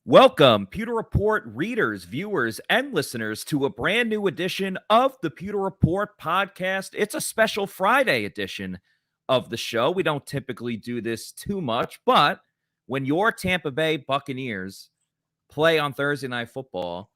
Welcome, Pewter Report readers, viewers, and listeners to a brand new edition of the Pewter Report podcast. It's a special Friday edition of the show. We don't typically do this too much, but when your Tampa Bay Buccaneers play on Thursday Night Football,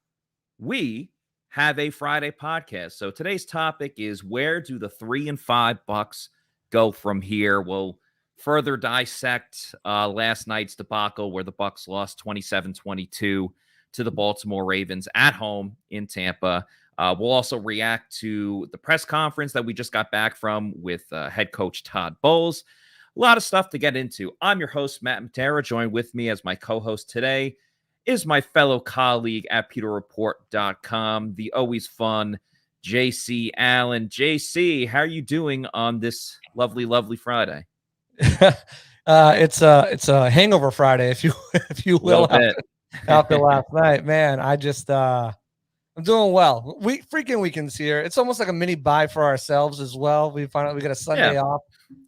we have a Friday podcast. So today's topic is, where do the 3-5 Bucs go from here? We'll further dissect last night's debacle where the Bucs lost 27-22 to the Baltimore Ravens at home in Tampa. We'll also react to the press conference that we just got back from with head coach Todd Bowles. A lot of stuff to get into. I'm your host, Matt Matera. Joined with me as my co-host today is my fellow colleague at pewterreport.com, the always fun JC Allen. JC, how are you doing on this lovely, lovely Friday? It's a hangover Friday, if you will, after last night. Man, I'm doing well. Weekend's here. It's almost like a mini bye for ourselves as well. We got a Sunday off.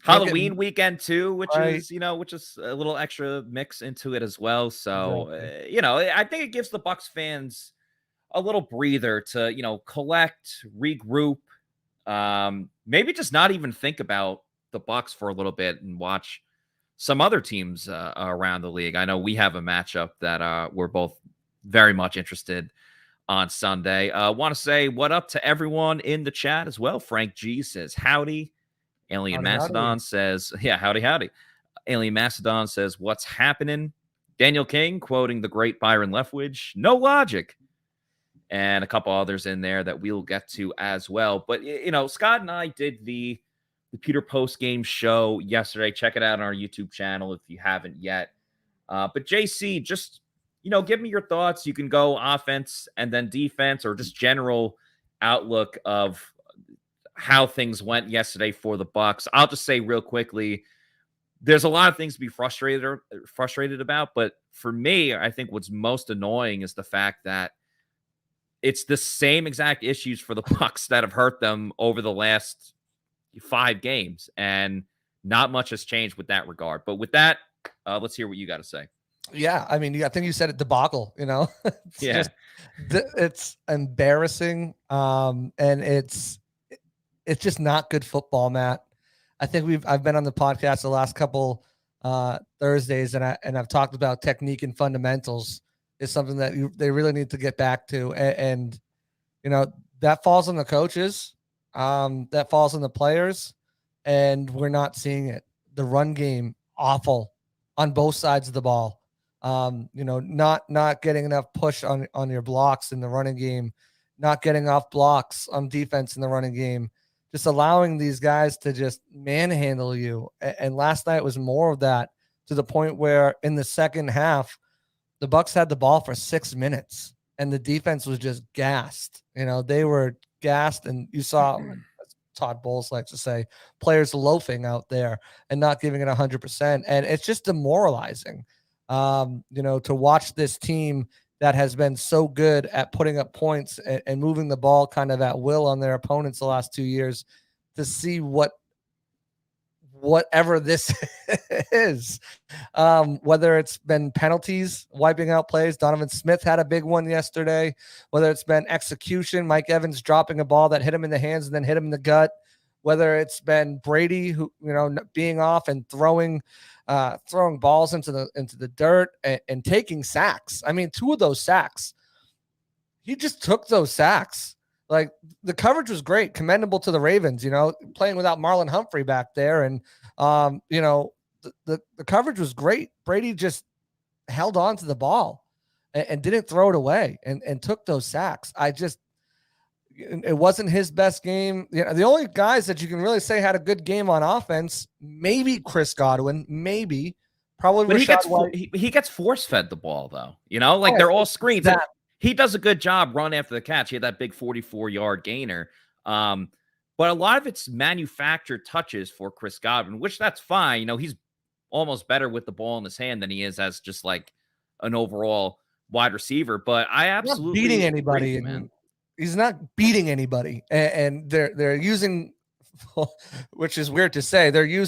Halloween weekend too, which is a little extra mix into it as well. So I think it gives the Bucs fans a little breather to collect, regroup, maybe just not even think about the Bucs for a little bit and watch some other teams around the league. I know we have a matchup that we're both very much interested on Sunday. Want to say what up to everyone in the chat as well. Frank G says howdy. Alien Mastodon says, howdy. Alien Mastodon says, what's happening? Daniel King quoting the great Byron Leftwich, no logic. And a couple others in there that we'll get to as well. But Scott and I did the Pewter post game show yesterday. Check it out on our YouTube channel if you haven't yet. But JC, just give me your thoughts. You can go offense and then defense, or just general outlook of how things went yesterday for the Bucs. I'll just say real quickly, there's a lot of things to be frustrated about, but for me, I think what's most annoying is the fact that it's the same exact issues for the Bucs that have hurt them over the last 5 games, and not much has changed with that regard. But with that, let's hear what you got to say. Yeah, I mean, I think you said it, debacle. It's embarrassing, and it's just not good football, Matt. I think I've been on the podcast the last couple Thursdays, and I've talked about technique and fundamentals is something that they really need to get back to, and that falls on the coaches. That falls on the players, and we're not seeing it. The run game, awful on both sides of the ball. Not getting enough push on your blocks in the running game, not getting off blocks on defense in the running game, just allowing these guys to just manhandle you. And last night was more of that, to the point where in the second half, the Bucs had the ball for 6 minutes and the defense was just gassed. They were gassed, and you saw, as Todd Bowles likes to say, players loafing out there and not giving it 100%. And it's just demoralizing, to watch this team that has been so good at putting up points and moving the ball kind of at will on their opponents the last 2 years, to see whatever this is, whether it's been penalties, wiping out plays. Donovan Smith had a big one yesterday. Whether it's been execution, Mike Evans dropping a ball that hit him in the hands and then hit him in the gut. Whether it's been Brady, who being off and throwing balls into the dirt and taking sacks. I mean, 2 of those sacks, he just took those sacks. Like, the coverage was great, commendable to the Ravens, playing without Marlon Humphrey back there. And, the coverage was great. Brady just held on to the ball and didn't throw it away and took those sacks. It wasn't his best game. The only guys that you can really say had a good game on offense, maybe Chris Godwin, probably. But he gets force fed the ball though. They're all screens. He does a good job run after the catch. He had that big 44-yard gainer. But a lot of it's manufactured touches for Chris Godwin, which that's fine. He's almost better with the ball in his hand than he is as just like an overall wide receiver. But I absolutely beating anybody, man. He's not beating anybody, and they're using which is weird to say. They're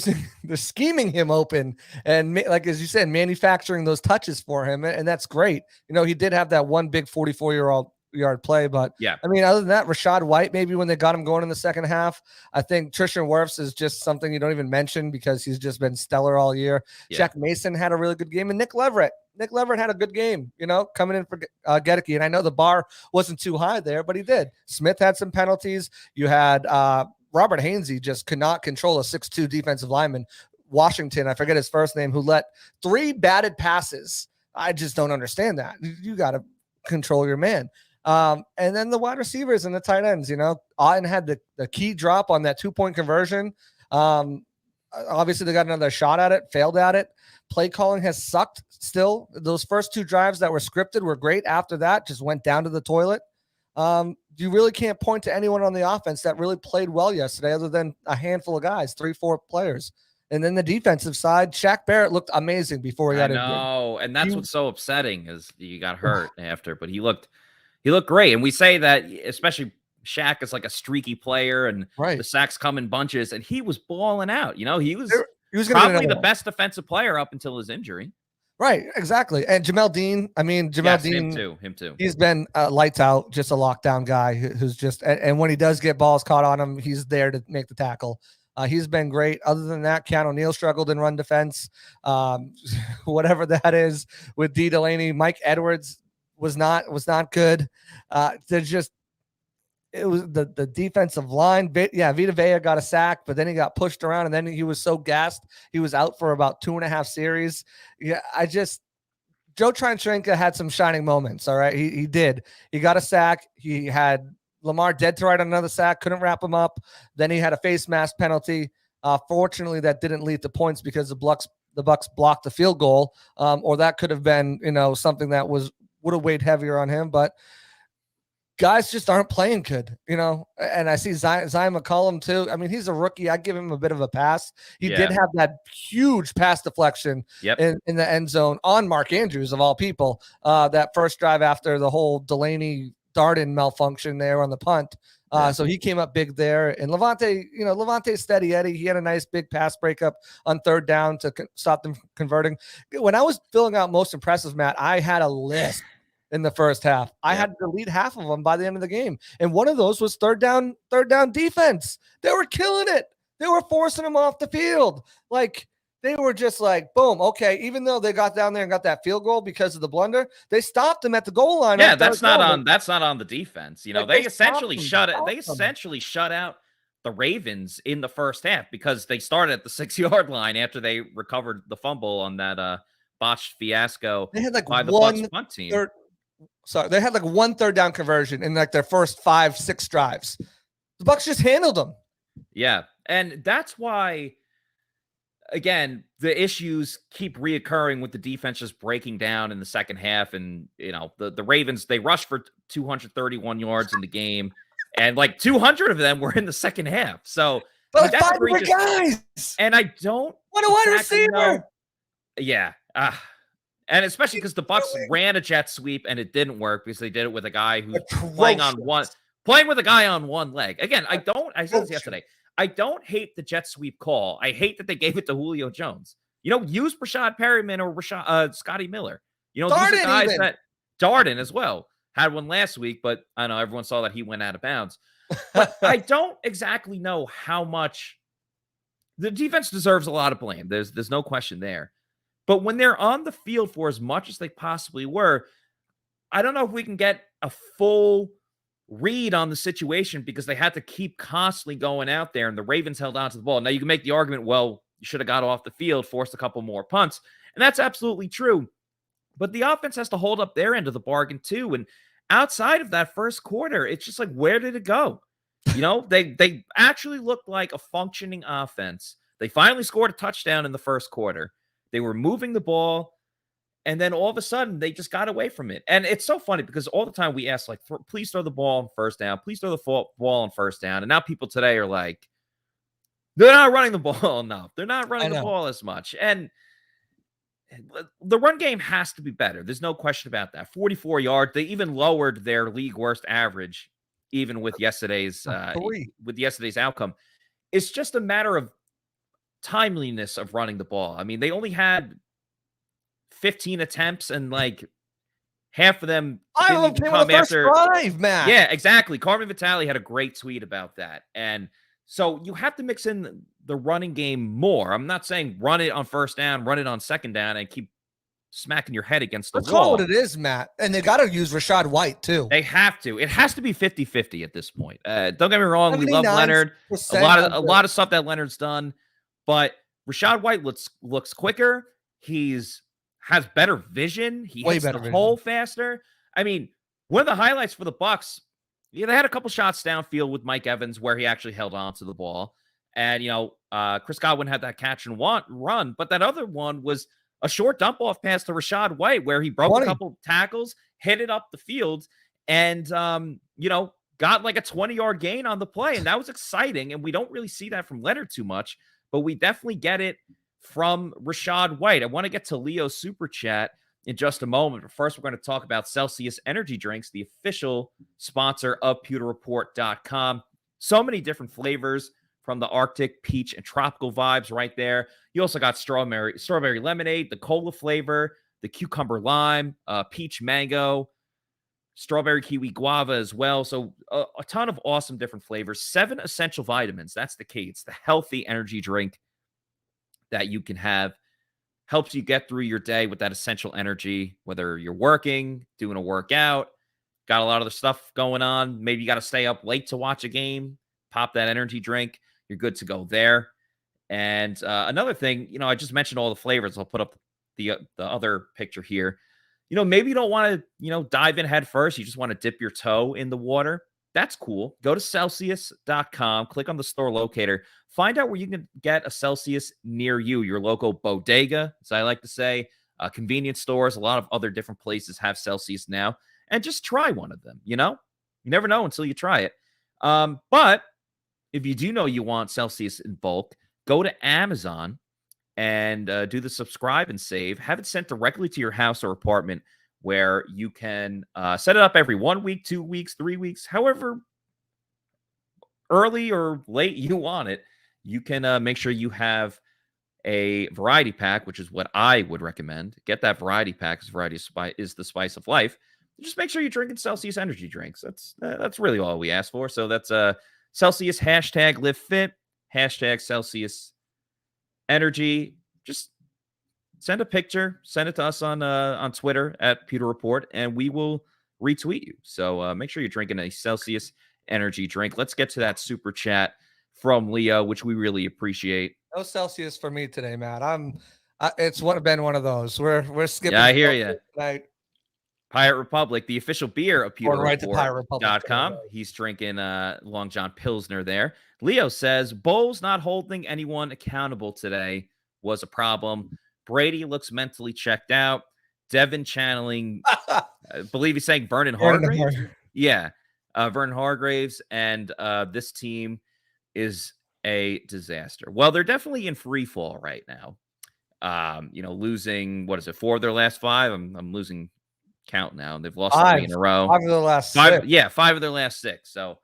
scheming him open and like, as you said, manufacturing those touches for him. And that's great. He did have that one big 44-yard play, but yeah, I mean, other than that, Rashad White, maybe when they got him going in the second half, I think Tristan Wirfs is just something you don't even mention because he's just been stellar all year. Yeah. Shaq Mason had a really good game, and Nick Leverett had a good game, coming in for Gedeke. And I know the bar wasn't too high there, but he did. Smith had some penalties. You had Robert Hainsey just could not control a 6'2" defensive lineman. Washington, I forget his first name, who let 3 batted passes. I just don't understand that. You got to control your man. And then the wide receivers and the tight ends, Otten had the key drop on that 2-point conversion. Obviously, they got another shot at it, failed at it. Play calling has sucked still. Those first 2 drives that were scripted were great. After that, just went down to the toilet. You really can't point to anyone on the offense that really played well yesterday other than a handful of guys, 3-4 players. And then the defensive side, Shaq Barrett looked amazing before he got injured. No, and that's what's so upsetting is he got hurt after, but he looked great. And we say that, especially Shaq is like a streaky player, and the sacks come in bunches, and he was balling out. He was probably the best defensive player up until his injury. Right, exactly. And Jamel Dean, Dean, him too. He's been lights out, just a lockdown guy who's just, and when he does get balls caught on him, he's there to make the tackle. He's been great. Other than that, Keanu O'Neal struggled in run defense. Whatever that is with D. Delaney, Mike Edwards was not good. It was the defensive line. Vita Vea got a sack, but then he got pushed around, and then he was so gassed he was out for about 2.5 series. Yeah, Joe Trentrenka had some shining moments. All right, he did. He got a sack. He had Lamar dead to right on another sack, couldn't wrap him up. Then he had a face mask penalty. Fortunately, that didn't lead to points because the Bucs blocked the field goal, or that could have been something that would have weighed heavier on him. But guys just aren't playing good, and I see Zion McCollum too. I mean, he's a rookie. I give him a bit of a pass. He did have that huge pass deflection in the end zone on Mark Andrews, of all people, that first drive after the whole Delaney Darden malfunction there on the punt. So he came up big there. And Levante's steady Eddie. He had a nice big pass breakup on 3rd down to stop them converting. When I was filling out most impressive, Matt, I had a list in the first half. I had to delete half of them by the end of the game. And one of those was third down defense. They were killing it. They were forcing them off the field. Like, they were just like, boom, okay. Even though they got down there and got that field goal because of the blunder, they stopped them at the goal line. Yeah, that's not on the defense. They essentially shut it. They essentially shut out the Ravens in the first half because they started at the 6-yard line after they recovered the fumble on that botched fiasco by the Bucs punt team. They had like 1 third down conversion in like their first 5-6 drives. The Bucs just handled them. Yeah, and that's why, again, the issues keep reoccurring with the defense just breaking down in the second half. And, the Ravens, they rushed for 231 yards in the game, and like 200 of them were in the second half. So, but that's 5 different guys. And I don't. What a wide receiver. Yeah. And especially because the Bucs ran a jet sweep and it didn't work because they did it with a guy who's playing with a guy on one leg. Again, I said this yesterday. I don't hate the jet sweep call. I hate that they gave it to Julio Jones. Use Rashad Perryman or Scotty Miller. These are guys that Darden as well had one last week, but I know everyone saw that he went out of bounds. But I don't exactly know how much the defense deserves a lot of blame. There's no question there. But when they're on the field for as much as they possibly were, I don't know if we can get a full read on the situation because they had to keep constantly going out there and the Ravens held on to the ball. Now you can make the argument, well, you should have got off the field, forced a couple more punts. And that's absolutely true. But the offense has to hold up their end of the bargain too. And outside of that first quarter, it's just like, where did it go? They actually looked like a functioning offense. They finally scored a touchdown in the first quarter. They were moving the ball. And then all of a sudden, they just got away from it. And it's so funny because all the time we ask, like, please throw the ball on first down. Please throw the ball on first down. And now people today are like, they're not running the ball enough. They're not running the ball as much. And the run game has to be better. There's no question about that. 44 yards. They even lowered their league worst average, even with yesterday's outcome. it's just a matter of timeliness of running the ball. I mean, they only had 15 attempts, and like half of them didn't even come after drive, Matt. Yeah, exactly. Carmen Vitale had a great tweet about that. And so you have to mix in the running game more. I'm not saying run it on first down, run it on second down, and keep smacking your head against the wall. That's wall. what it is, Matt. And they got to use Rachaad White, too. They have to. It has to be 50-50 at this point. Don't get me wrong. We love Leonard. A lot of stuff that Leonard's done. But Rachaad White looks quicker. Has better vision. He hits the hole faster. I mean, one of the highlights for the Bucs, they had a couple shots downfield with Mike Evans where he actually held on to the ball. And, Chris Godwin had that catch and run. But that other one was a short dump-off pass to Rachaad White where he broke a couple tackles, hit it up the field, and, got like a 20-yard gain on the play. And that was exciting. And we don't really see that from Leonard too much, but we definitely get it from Rachaad White. I want to get to Leo's super chat in just a moment, but first we're going to talk about Celsius Energy Drinks, the official sponsor of PewterReport.com. So many different flavors, from the Arctic, peach, and tropical vibes right there. You also got strawberry lemonade, the cola flavor, the cucumber lime, peach mango, strawberry kiwi guava as well. So a ton of awesome different flavors. 7 essential vitamins. That's the key. It's the healthy energy drink that you can have. Helps you get through your day with that essential energy, whether you're working, doing a workout, got a lot of the stuff going on. Maybe you got to stay up late to watch a game. Pop that energy drink. You're good to go there. And another thing, I just mentioned all the flavors. I'll put up the other picture here. Maybe you don't want to, dive in head first. You just want to dip your toe in the water. That's cool. Go to Celsius.com, click on the store locator, find out where you can get a Celsius near you, your local bodega, as I like to say, convenience stores. A lot of other different places have Celsius now, and just try one of them. You never know until you try it. But if you do know you want Celsius in bulk, go to Amazon and do the subscribe and save. Have it sent directly to your house or apartment, where you can set it up every 1 week, 2 weeks, 3 weeks, however early or late you want it. You can make sure you have a variety pack, which is what I would recommend. Get that variety pack, because variety is the spice of life. Just make sure you're drinking Celsius energy drinks. That's really all we ask for. So that's Celsius #LiveFit, #Celsius Energy. Just send a picture, send it to us on Twitter at Pewter Report, and we will retweet you. So make sure you're drinking a Celsius energy drink. Let's get to that super chat from Leo, which we really appreciate. No Celsius for me today, Matt. It's been one of those. We're skipping. Yeah, I hear you. Tonight. Pirate Republic, the official beer of PewterReport.com. Right. He's drinking Long John Pilsner there. Leo says, Bowles not holding anyone accountable today was a problem. Brady looks mentally checked out. Devin channeling, I believe he's saying Vernon Hargreaves. Yeah, Vernon Hargreaves. And this team is a disaster. Well, they're definitely in free fall right now. Losing, 4 of their last 5? I'm losing count now. They've lost 3 in a row. 5 of their last 6. Yeah, 5 of their last 6. So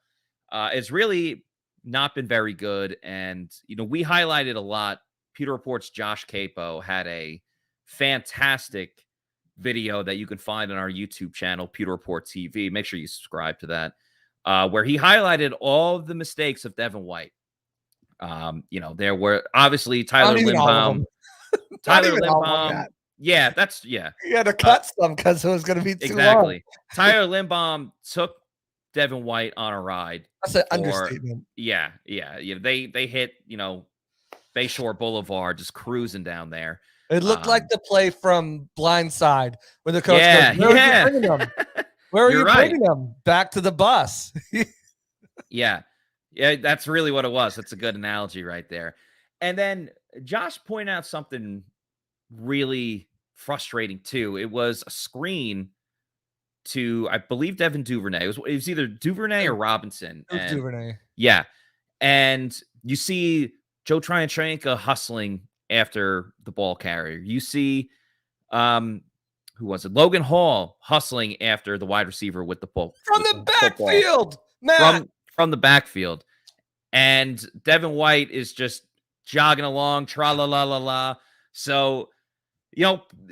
it's really not been very good. And, we highlighted a lot. Pewter Report's Josh Capo had a fantastic video that you can find on our YouTube channel, Pewter Report TV. Make sure you subscribe to that, where he highlighted all of the mistakes of Devin White. There were obviously Tyler Linbaum. Yeah, He had to cut some because it was going to be too long. Tyler Linbaum took Devin White on a ride. That's an understatement. Yeah. They hit, Bayshore Boulevard, just cruising down there. It looked like the play from Blindside when the coach goes, "Where are you bringing them? Where are you bringing them? Back to the bus." Yeah, that's really what it was. That's a good analogy right there. And then Josh pointed out something really frustrating too. It was a screen to, I believe, Devin Duvernay. It was either Duvernay or Robinson. It was Duvernay. Yeah. And you see Joe Tryanchenko hustling after the ball carrier. You see, who was it? Logan Hall hustling after the wide receiver with the ball. From the backfield, Matt. From the backfield. And Devin White is just jogging along, tra-la-la-la-la. So,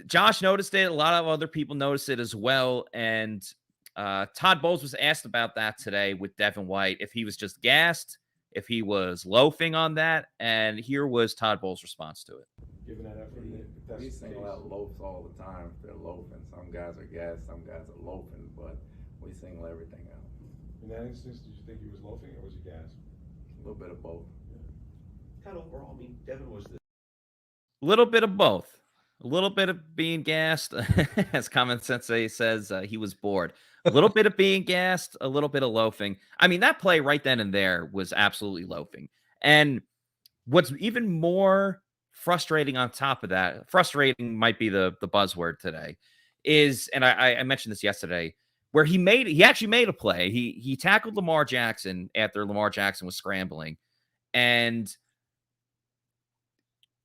Josh noticed it. A lot of other people noticed it as well. And Todd Bowles was asked about that today with Devin White, if he was just gassed, if he was loafing on that. And here was Todd Bowles' response to it. Given that effort, we single out loafs all the time if they're loafing. Some guys are gassed, some guys are loafing, but we single everything out. In that instance, did you think he was loafing or was he gassed? A little bit of both. Kind of overall, I mean, Devin was the little bit of both. A little bit of being gassed, as Common Sensei says, he was bored. A little bit of being gassed, a little bit of loafing. I mean, that play right then and there was absolutely loafing. And what's even more frustrating on top of that, frustrating might be the buzzword today, is, and I mentioned this yesterday, where he actually made a play. He tackled Lamar Jackson after Lamar Jackson was scrambling. And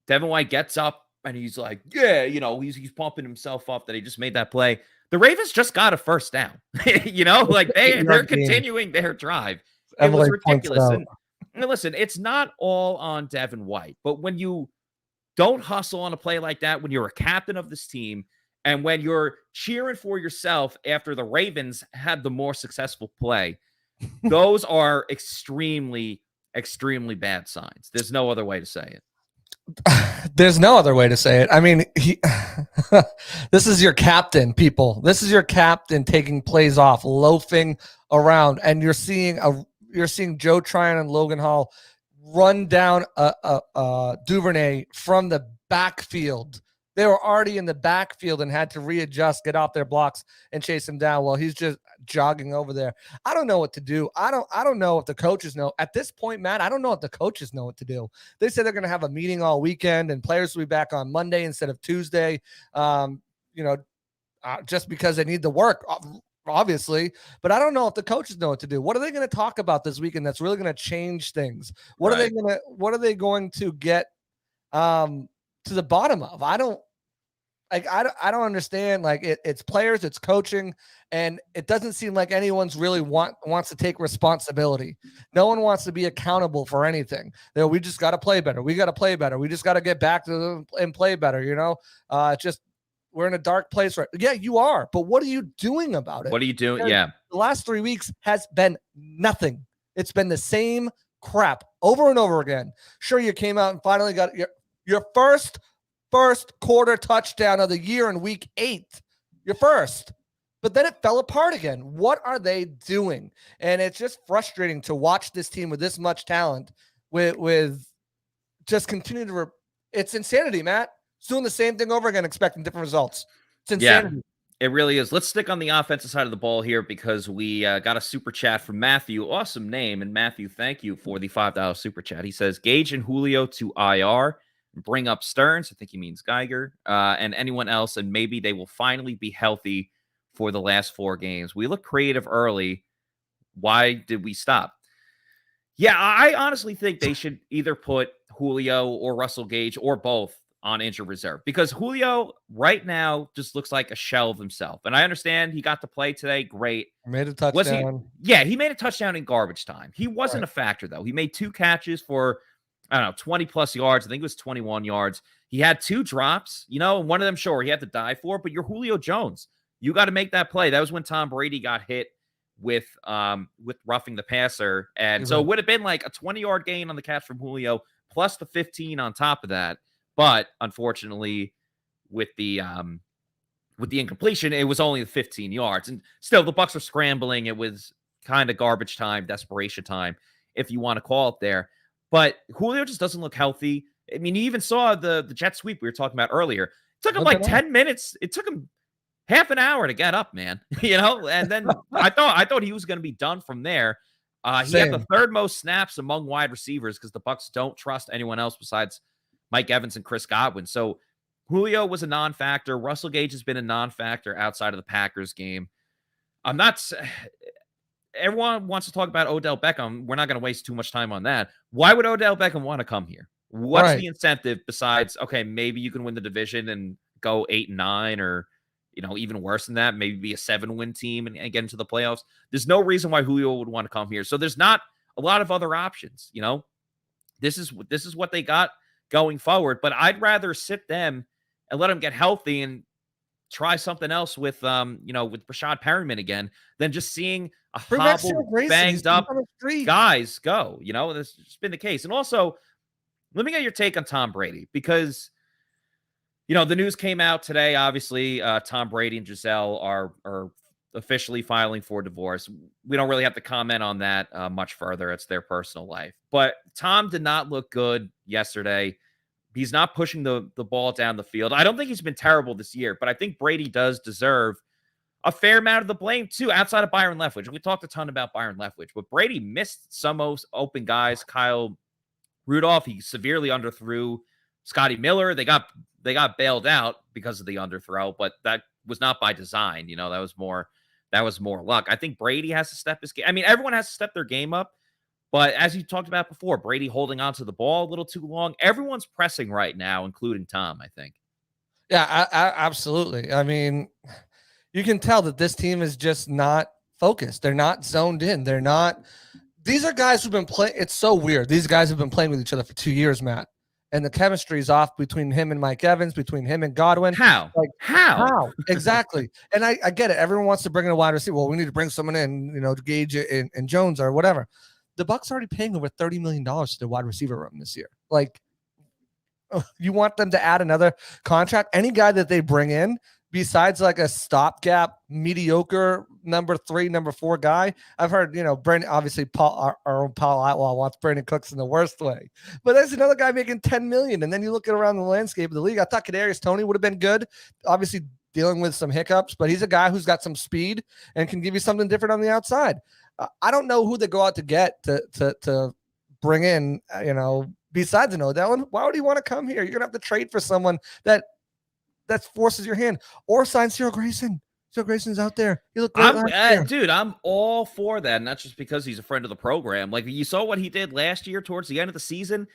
Devin White gets up and he's like, yeah, he's pumping himself up that he just made that play. The Ravens just got a first down, like they're continuing their drive. It was ridiculous. And listen, it's not all on Devin White, but when you don't hustle on a play like that, when you're a captain of this team, and when you're cheering for yourself after the Ravens had the more successful play, those are extremely, extremely bad signs. There's no other way to say it. There's no other way to say it. I mean, this is your captain, people. This is your captain taking plays off, loafing around, and you're seeing Joe Tryon and Logan Hall run down a Duvernay from the backfield. They were already in the backfield and had to readjust, get off their blocks, and chase him down while he's just jogging over there. I don't know what to do. I don't know if the coaches know. At this point, Matt, I don't know if the coaches know what to do. They said they're going to have a meeting all weekend and players will be back on Monday instead of Tuesday, just because they need the work, obviously. But I don't know if the coaches know what to do. What are they going to talk about this weekend that's really going to change things? What are they going to get to the bottom of? I don't understand. Like it's players, it's coaching, and it doesn't seem like anyone's really wants to take responsibility. No one wants to be accountable for anything. We just got to play better. We got to play better. We just got to get back to them and play better. Just we're in a dark place, right? Yeah, you are. But what are you doing about it? What are you doing? Yeah. The last 3 weeks has been nothing. It's been the same crap over and over again. Sure, you came out and finally got your first quarter touchdown of the year in week 8, your first, but then it fell apart again. What are they doing? And it's just frustrating to watch this team with this much talent with just continue to, it's insanity, Matt. It's doing the same thing over again, expecting different results. It's insanity. Yeah, it really is. Let's stick on the offensive side of the ball here because we got a super chat from Matthew. Awesome name. And Matthew, thank you for the $5 super chat. He says, Gage and Julio to IR. Bring up Stearns, I think he means Geiger, and anyone else, and maybe they will finally be healthy for the last 4 games. We look creative early. Why did we stop? Yeah, I honestly think they should either put Julio or Russell Gage or both on injured reserve because Julio right now just looks like a shell of himself. And I understand he got to play today. Great. Made a touchdown. He made a touchdown in garbage time. He wasn't a factor, though. He made 2 catches for 20 plus yards. I think it was 21 yards. He had 2 drops, and one of them, sure, he had to die for, but you're Julio Jones. You got to make that play. That was when Tom Brady got hit with roughing the passer. And so it would have been like a 20-yard gain on the catch from Julio plus the 15 on top of that. But unfortunately, with the incompletion, it was only the 15 yards. And still, the Bucs were scrambling. It was kind of garbage time, desperation time, if you want to call it there. But Julio just doesn't look healthy. I mean, you even saw the jet sweep we were talking about earlier. It took him like 10 minutes. It took him half an hour to get up, man. And then I thought he was going to be done from there. He had the 3rd most snaps among wide receivers because the Bucs don't trust anyone else besides Mike Evans and Chris Godwin. So Julio was a non-factor. Russell Gage has been a non-factor outside of the Packers game. Everyone wants to talk about Odell Beckham. We're not going to waste too much time on that. Why would Odell Beckham want to come here? What's the incentive besides, okay, maybe you can win the division and go 8-9 or, even worse than that, maybe be a 7-win team and get into the playoffs. There's no reason why Julio would want to come here. So there's not a lot of other options. This is what they got going forward. But I'd rather sit them and let them get healthy and try something else with with Rashad Perryman again than just seeing a hobbled, banged up guys go. That's just been the case. And also, let me get your take on Tom Brady, because the news came out today. Obviously, Tom Brady and Giselle are officially filing for divorce. We don't really have to comment on that much further. It's their personal life. But Tom did not look good yesterday. He's not pushing the ball down the field. I don't think he's been terrible this year, but I think Brady does deserve a fair amount of the blame too, outside of Byron Leftwich. We talked a ton about Byron Leftwich, but Brady missed some open guys. Kyle Rudolph, he severely underthrew Scotty Miller. They got bailed out because of the underthrow, but that was not by design. That was more luck. I think Brady has to step his game. I mean, everyone has to step their game up. But as you talked about before, Brady holding onto the ball a little too long. Everyone's pressing right now, including Tom, I think. Yeah, absolutely. I mean, you can tell that this team is just not focused. They're not zoned in. These are guys who've been playing. It's so weird. These guys have been playing with each other for 2 years, Matt. And the chemistry is off between him and Mike Evans, between him and Godwin. How? How? Exactly. And I get it. Everyone wants to bring in a wide receiver. Well, we need to bring someone in, to Gage and Jones or whatever. The Bucs are already paying over $30 million to their wide receiver room this year. You want them to add another contract? Any guy that they bring in, besides like a stopgap, mediocre number 3, number 4 guy. I've heard, Brandon, obviously our own Paul Atwell wants Brandon Cooks in the worst way, but there's another guy making $10 million. And then you look at around the landscape of the league. I thought Kadarius Toney would have been good. Obviously dealing with some hiccups, but he's a guy who's got some speed and can give you something different on the outside. I don't know who they go out to get to bring in, besides an Odell. Why would he want to come here? You're going to have to trade for someone that forces your hand, or sign Cyril Grayson. Cyril Grayson's out there. He looked great dude, I'm all for that. Not just because he's a friend of the program. Like, you saw what he did last year towards the end of the season.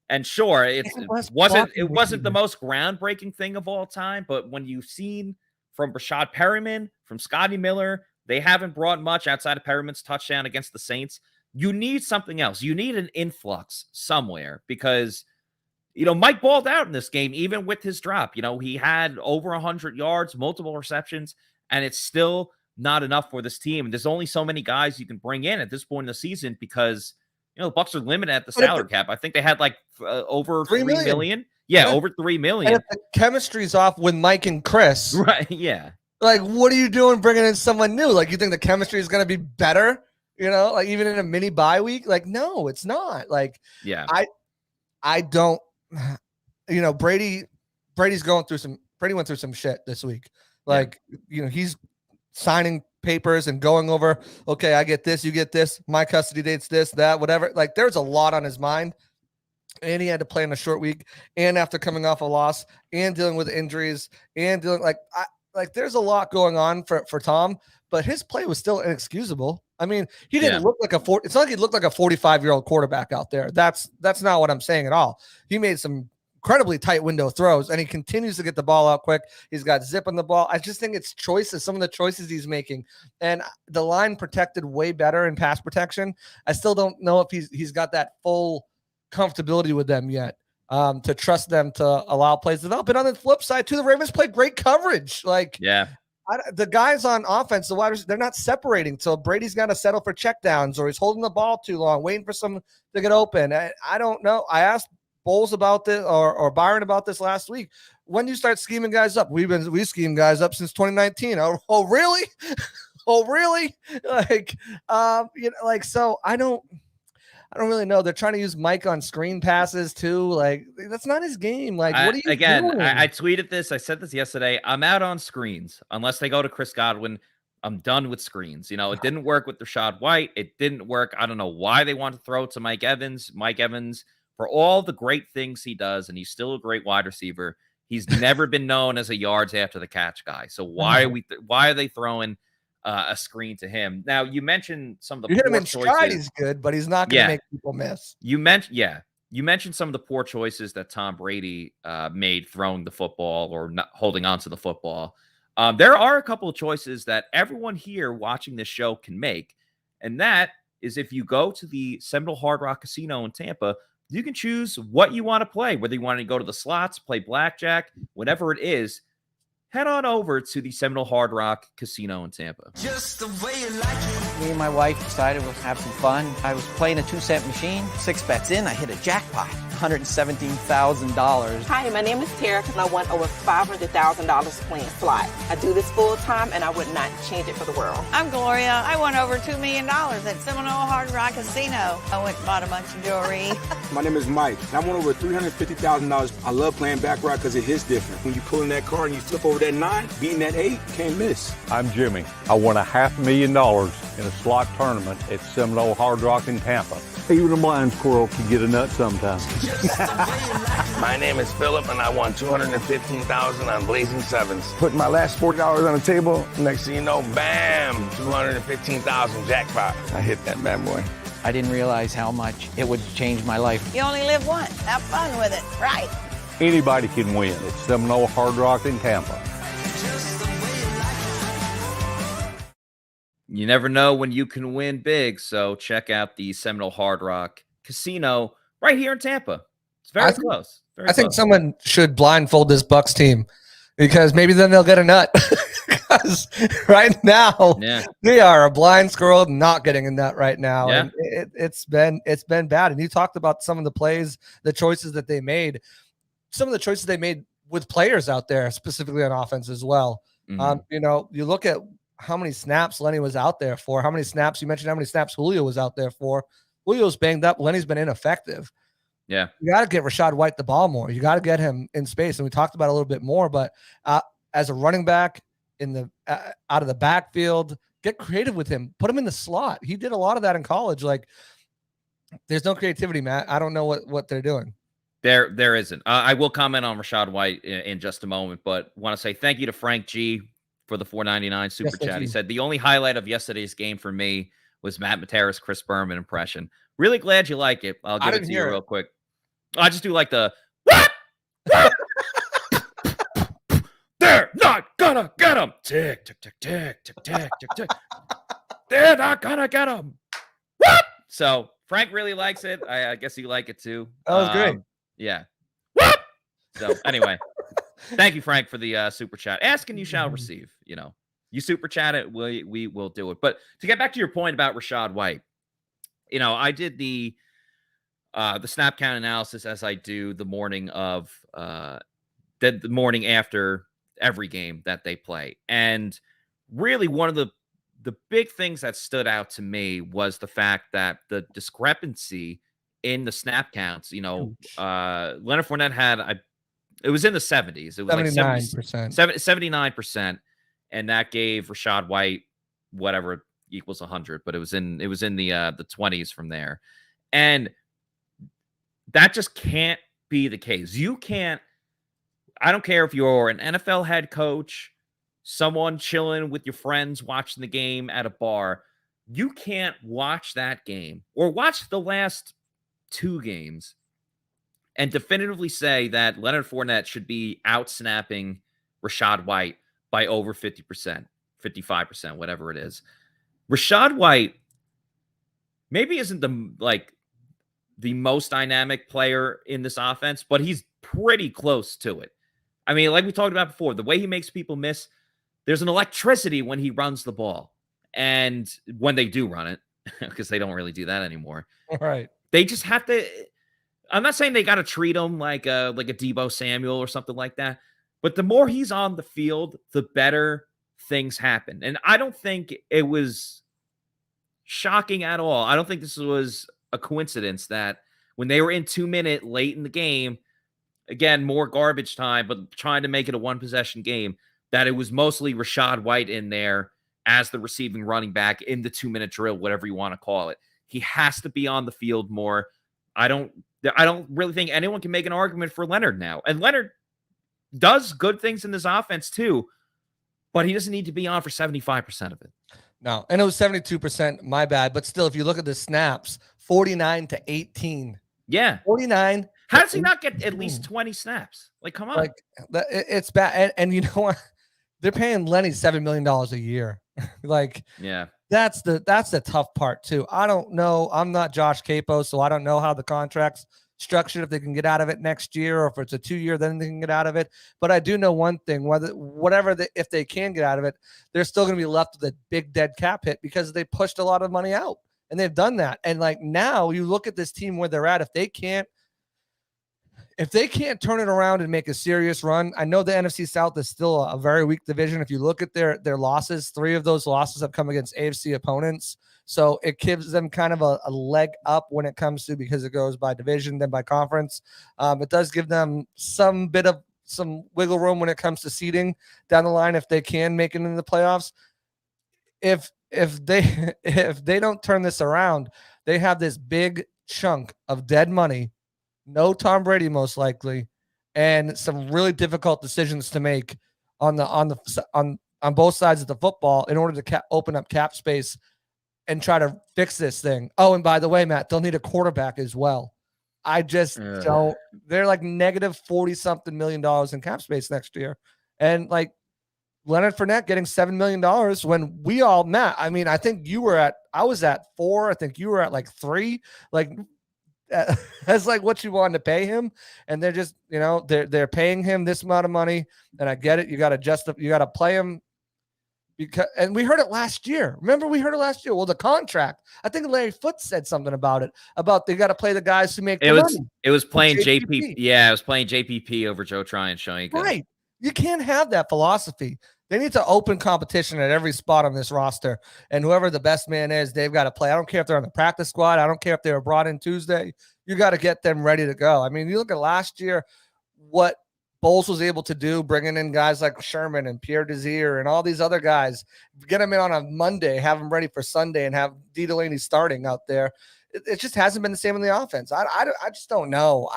And sure, it wasn't the most groundbreaking thing of all time, but when you've seen from Rashad Perryman, from Scotty Miller, they haven't brought much outside of Perriman's touchdown against the Saints. You need something else. You need an influx somewhere, because Mike balled out in this game, even with his drop. He had over 100 yards, multiple receptions, and it's still not enough for this team. And there's only so many guys you can bring in at this point in the season, because the Bucs are limited at the salary cap. I think they had over $3 million. Yeah, over $3 million. And if the chemistry's off with Mike and Chris, right? Yeah. What are you doing bringing in someone new? You think the chemistry is going to be better? Even in a mini bye week? No, it's not. Yeah. I don't. Brady's going through Brady went through some shit this week. He's signing papers and going over, okay, I get this, you get this, my custody date's this, that, whatever. There's a lot on his mind. And he had to play in a short week, and after coming off a loss, and dealing with injuries, and dealing there's a lot going on for Tom, but his play was still inexcusable. I mean, he didn't look like it's not like he looked like a 45-year-old quarterback out there. That's not what I'm saying at all. He made some incredibly tight window throws, and he continues to get the ball out quick. He's got zip on the ball. I just think it's choices, some of the choices he's making, and the line protected way better in pass protection. I still don't know if he's got that full comfortability with them yet, to trust them to allow plays to develop. And on the flip side, too, the Ravens play great coverage. The guys on offense, the wide receivers, they're not separating. So Brady's got to settle for checkdowns, or he's holding the ball too long, waiting for someone to get open. I don't know. I asked Bowles about this, or Byron about this last week. When do you start scheming guys up? We scheme guys up since 2019. Oh really? Oh really? So I don't really know. They're trying to use Mike on screen passes too. That's not his game. What are you doing? I tweeted this. I said this yesterday. I'm out on screens unless they go to Chris Godwin. I'm done with screens. It didn't work with Rashad White. It didn't work. I don't know why they want to throw it to Mike Evans. Mike Evans, for all the great things he does, and he's still a great wide receiver, he's never been known as a yards after the catch guy. So why are they throwing a screen to him? Now, you mentioned some of the you hit him in choices. stride, he's good, but he's not going to make people miss. You mentioned some of the poor choices that Tom Brady made throwing the football or not holding on to the football. There are a couple of choices that everyone here watching this show can make, and that is if you go to the Seminole Hard Rock Casino in Tampa, you can choose what you want to play, whether you want to go to the slots, play blackjack, whatever it is. Head on over to the Seminole Hard Rock Casino in Tampa. Just the way you like it. Me and my wife decided we'll have some fun. I was playing a 2-cent machine. 6 bets in, I hit a jackpot. $117,000. Hi, my name is Tara, and I won over $500,000 playing slots. I do this full time, and I would not change it for the world. I'm Gloria. I won over $2 million at Seminole Hard Rock Casino. I went and bought a bunch of jewelry. My name is Mike, and I won over $350,000. I love playing baccarat because it hits different. When you pull in that card and you flip over that 9, beating that 8, can't miss. I'm Jimmy. I won $500,000 in a slot tournament at Seminole Hard Rock in Tampa. Even a blind squirrel can get a nut sometimes. My name is Philip, and I won $215,000 on Blazing Sevens. Putting my last $40 on the table. Next thing you know, bam, $215,000 jackpot. I hit that bad boy. I didn't realize how much it would change my life. You only live once. Have fun with it, right? Anybody can win at Seminole Hard Rock in Tampa. You never know when you can win big, so check out the Seminole Hard Rock Casino right here in Tampa. It's very close. I think someone should blindfold this Bucs team because maybe then they'll get a nut. Because right now they are a blind squirrel not getting a nut right now. Yeah. And it's been bad. And you talked about some of the plays, the choices that they made, some of the choices they made with players out there, specifically on offense as well. You know, you look at how many snaps Lenny was out there for, how many snaps, you mentioned how many snaps Julio was out there for. Julio's banged up. Lenny's been ineffective. Yeah. You got to get Rashad White the ball more. You got to get him in space. And we talked about it a little bit more, but as a running back in the out of the backfield, get creative with him. Put him in the slot. He did a lot of that in college. Like, there's no creativity, Matt. I don't know what they're doing. There isn't. I will comment on Rashad White in just a moment, but want to say thank you to Frank G for the $4.99 super chat. He said the only highlight of yesterday's game for me was Matt Matera's Chris Berman impression. Really glad you like it. I'll give it to you real quick. I just do like the what? They're not gonna get him. Tick tick tick tick tick tick tick tick. They're not gonna get him. What? So Frank really likes it. I guess you like it too. That was great. Yeah. What? So anyway. Thank you, Frank, for the super chat. Ask and you shall receive. You know, you super chat it, we will do it. But to get back to your point about Rashad White, you know, I did the snap count analysis as I do the morning of the morning after every game that they play, and really one of the big things that stood out to me was the fact that the discrepancy in the snap counts. You know, Leonard Fournette had it was in the 70s. It was 79%. 79%. And that gave Rashad White whatever equals 100, but it was in the 20s from there. And that just can't be the case. You can't, I don't care if you're an NFL head coach, someone chilling with your friends watching the game at a bar, you can't watch that game or watch the last 2 games and definitively say that Leonard Fournette should be out-snapping Rashad White by over 50%, 55%, whatever it is. Rashad White maybe isn't the most dynamic player in this offense, but he's pretty close to it. I mean, like we talked about before, the way he makes people miss, there's an electricity when he runs the ball. And when they do run it, because they don't really do that anymore. Right. They just have to... I'm not saying they got to treat him like a Deebo Samuel or something like that, but the more he's on the field, the better things happen. And I don't think it was shocking at all. I don't think this was a coincidence that when they were in 2-minute late in the game, again, more garbage time, but trying to make it a 1-possession game, that it was mostly Rashad White in there as the receiving running back in the 2-minute drill, whatever you want to call it. He has to be on the field more. I don't really think anyone can make an argument for Leonard now. And Leonard does good things in this offense too, but he doesn't need to be on for 75% of it. No, and it was 72%, my bad. But still, if you look at the snaps, 49-18. Yeah. 49. How does he not get at least 20 snaps? Like, come on. Like, it's bad. And you know what? They're paying Lenny $7 million a year. Like, yeah. That's the tough part too. I don't know. I'm not Josh Capo, so I don't know how the contract's structured, if they can get out of it next year, or if it's a 2-year, then they can get out of it. But I do know one thing: if they can get out of it, they're still going to be left with a big dead cap hit because they pushed a lot of money out, and they've done that. And like now, you look at this team where they're at. If they can't turn it around and make a serious run, I know the NFC South is still a very weak division. If you look at their losses, 3 of those losses have come against AFC opponents. So it gives them kind of a leg up when it comes to, because it goes by division, then by conference. It does give them some wiggle room when it comes to seeding down the line if they can make it into the playoffs. If they don't turn this around, they have this big chunk of dead money. No Tom Brady, most likely, and some really difficult decisions to make on both sides of the football in order to open up cap space and try to fix this thing. Oh, and by the way, Matt, they'll need a quarterback as well. I just don't. They're like negative $40-something million in cap space next year, and like Leonard Fournette getting $7 million when we all, Matt. I mean, I think I was at 4. I think you were at like 3. Like. That's like what you wanted to pay him, and they're just they're paying him this amount of money, and I get it. You got to play him because, and we heard it last year. Remember, we heard it last year. Well, the contract. I think Larry Foote said something about it. About they got to play the guys who make the money. It was playing JPP. Yeah, it was playing JPP over Joe Tryon showing. Right. You can't have that philosophy. They need to open competition at every spot on this roster, and whoever the best man is, they've got to play. I don't care if they're on the practice squad. I don't care if they were brought in Tuesday. You got to get them ready to go. I mean, you look at last year, what Bowles was able to do, bringing in guys like Sherman and Pierre Desir and all these other guys, get them in on a Monday, have them ready for Sunday, and have D. Delaney starting out there. It just hasn't been the same in the offense. I just don't know.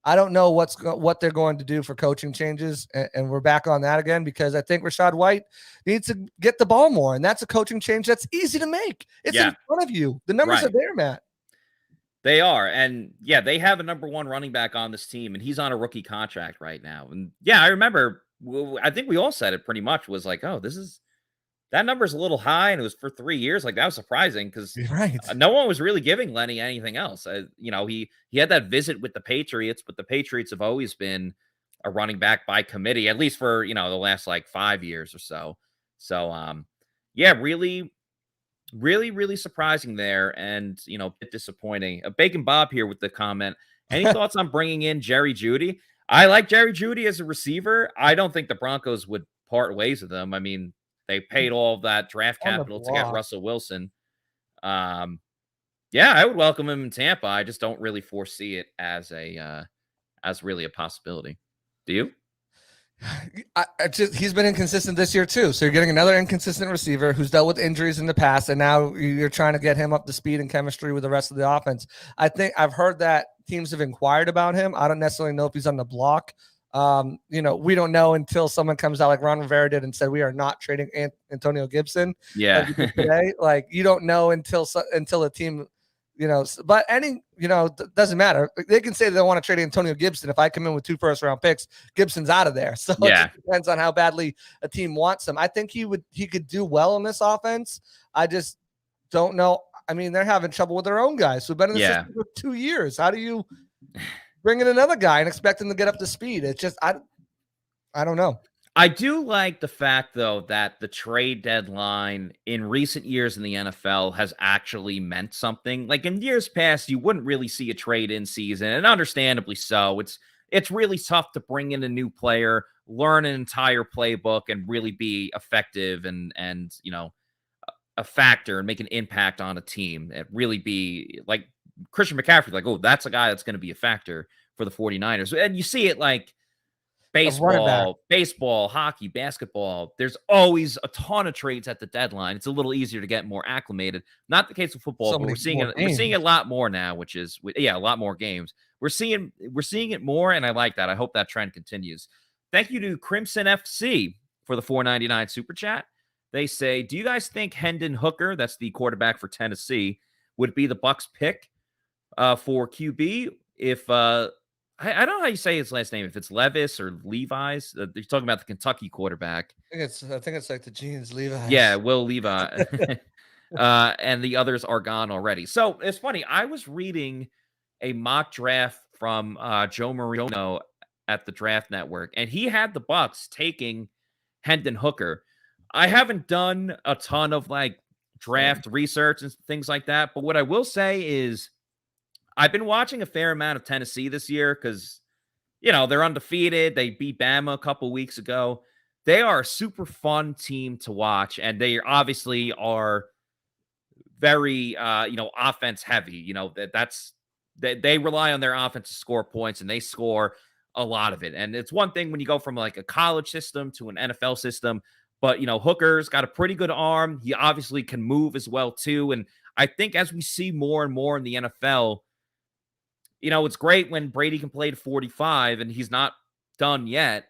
I don't know what they're going to do for coaching changes, and we're back on that again because I think Rachaad White needs to get the ball more, and that's a coaching change that's easy to make. It's in front of you. The numbers are there, Matt. They are, and yeah, they have a number 1 running back on this team, and he's on a rookie contract right now. And yeah, I remember. I think we all said it pretty much was like, oh, that number's a little high, and it was for 3 years. Like, that was surprising because no one was really giving Lenny anything else. He had that visit with the Patriots, but the Patriots have always been a running back by committee, at least for, the last like 5 years or so. So, yeah, really, really, really surprising there, and, a bit disappointing. Bacon Bob here with the comment. Any thoughts on bringing in Jerry Jeudy? I like Jerry Jeudy as a receiver. I don't think the Broncos would part ways with him. I mean, they paid all of that draft capital to get Russell Wilson. Yeah, I would welcome him in Tampa. I just don't really foresee it as really a possibility. Do you? He's been inconsistent this year too. So you're getting another inconsistent receiver who's dealt with injuries in the past, and now you're trying to get him up to speed and chemistry with the rest of the offense. I think I've heard that teams have inquired about him. I don't necessarily know if he's on the block. We don't know until someone comes out like Ron Rivera did and said we are not trading Antonio Gibson. Yeah, today, like you don't know until a team, But doesn't matter. They can say they want to trade Antonio Gibson. If I come in with 2 first-round picks, Gibson's out of there. So it depends on how badly a team wants him. I think he could do well in this offense. I just don't know. I mean, they're having trouble with their own guys who've been in the system for 2 years. How do you bring in another guy and expect him to get up to speed? It's just I don't know. I do like the fact, though, that the trade deadline in recent years in the NFL has actually meant something. Like in years past, you wouldn't really see a trade in season, and understandably so. It's really tough to bring in a new player, learn an entire playbook, and really be effective and a factor and make an impact on a team. It really be like Christian McCaffrey, like, oh, that's a guy that's going to be a factor for the 49ers. And you see it like baseball, hockey, basketball. There's always a ton of trades at the deadline. It's a little easier to get more acclimated. Not the case with football, but we're seeing it a lot more now, which is a lot more games. We're seeing it more, and I like that. I hope that trend continues. Thank you to Crimson FC for the $4.99 super chat. They say, do you guys think Hendon Hooker, that's the quarterback for Tennessee, would be the Bucs pick for QB if I don't know how you say his last name. If it's Levis or Levi's, you're talking about the Kentucky quarterback. I think it's like the jeans, Levi's. Yeah, Will Levi. And the others are gone already. So it's funny. I was reading a mock draft from Joe Marino at the Draft Network, and he had the Bucs taking Hendon Hooker. I haven't done a ton of like draft research and things like that, but what I will say is I've been watching a fair amount of Tennessee this year because, they're undefeated. They beat Bama a couple weeks ago. They are a super fun team to watch, and they obviously are very, offense heavy. They rely on their offense to score points, and they score a lot of it. And it's one thing when you go from like a college system to an NFL system, but Hooker's got a pretty good arm. He obviously can move as well too. And I think as we see more and more in the NFL, it's great when Brady can play to 45 and he's not done yet,